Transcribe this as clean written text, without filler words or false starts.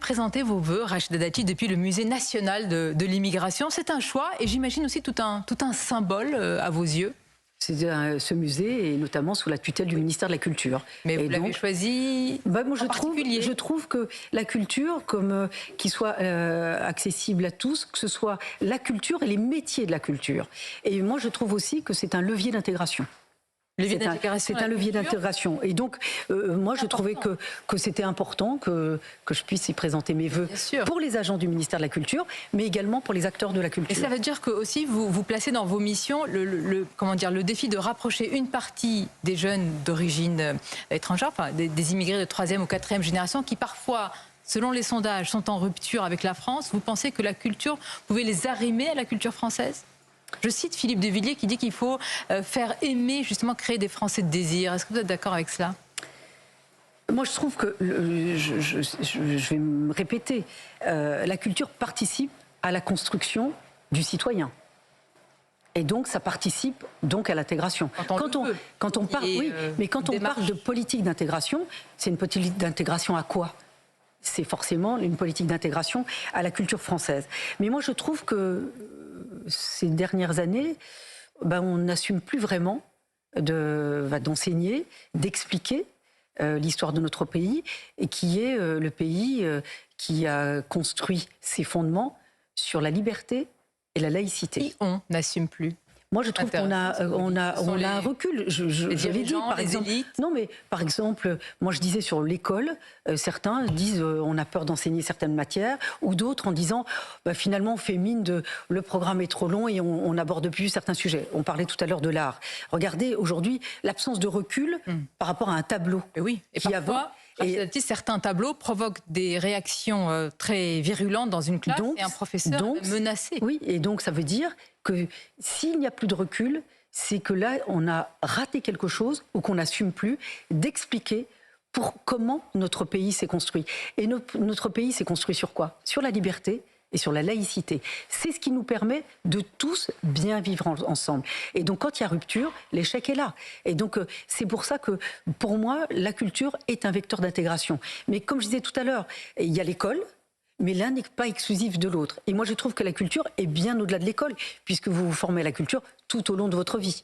présenter vos vœux, Rachida Dati, depuis le Musée national de l'immigration. C'est un choix et j'imagine aussi tout un symbole à vos yeux. Ce musée est notamment sous la tutelle du ministère de la Culture. Mais vous l'avez choisi moi, en particulier. je trouve que la culture, comme qu'il soit accessible à tous, que ce soit la culture et les métiers de la culture. Et moi, je trouve aussi que c'est un levier d'intégration. C'est un levier d'intégration. Et donc, moi, je trouvais que c'était important que je puisse y présenter mes vœux pour les agents du ministère de la Culture, mais également pour les acteurs de la culture. Et ça veut dire que aussi vous placez dans vos missions le défi de rapprocher une partie des jeunes d'origine étrangère, enfin des immigrés de 3e ou 4e génération, qui parfois, selon les sondages, sont en rupture avec la France. Vous pensez que la culture pouvait les arrimer à la culture française ? Je cite Philippe de Villiers qui dit qu'il faut faire aimer, justement créer des Français de désir. Est-ce que vous êtes d'accord avec cela ? Moi, je trouve que, je vais me répéter, la culture participe à la construction du citoyen. Et donc, ça participe donc à l'intégration. Quand on parle de politique d'intégration, c'est une politique d'intégration à quoi ? C'est forcément une politique d'intégration à la culture française. Mais moi, je trouve que ces dernières années, on n'assume plus vraiment d'enseigner, d'expliquer l'histoire de notre pays, et qui est le pays qui a construit ses fondements sur la liberté et la laïcité. Et on n'assume plus. Moi, je trouve qu'on a un recul. Je l'ai dit, par exemple. Non, mais par exemple, moi, je disais sur l'école, certains disent on a peur d'enseigner certaines matières, ou d'autres en disant finalement on fait mine de le programme est trop long et on n'aborde plus certains sujets. On parlait tout à l'heure de l'art. Regardez aujourd'hui l'absence de recul par rapport à un tableau. Et oui. Et parfois, certains tableaux provoquent des réactions très virulentes dans une classe et un professeur menacé. Oui, et donc ça veut dire que s'il n'y a plus de recul, c'est que là, on a raté quelque chose ou qu'on n'assume plus d'expliquer comment notre pays s'est construit. Et notre pays s'est construit sur quoi ? Sur la liberté et sur la laïcité. C'est ce qui nous permet de tous bien vivre ensemble. Et donc, quand il y a rupture, l'échec est là. Et donc, c'est pour ça que, pour moi, la culture est un vecteur d'intégration. Mais comme je disais tout à l'heure, il y a l'école, mais l'un n'est pas exclusif de l'autre. Et moi, je trouve que la culture est bien au-delà de l'école, puisque vous vous formez à la culture tout au long de votre vie.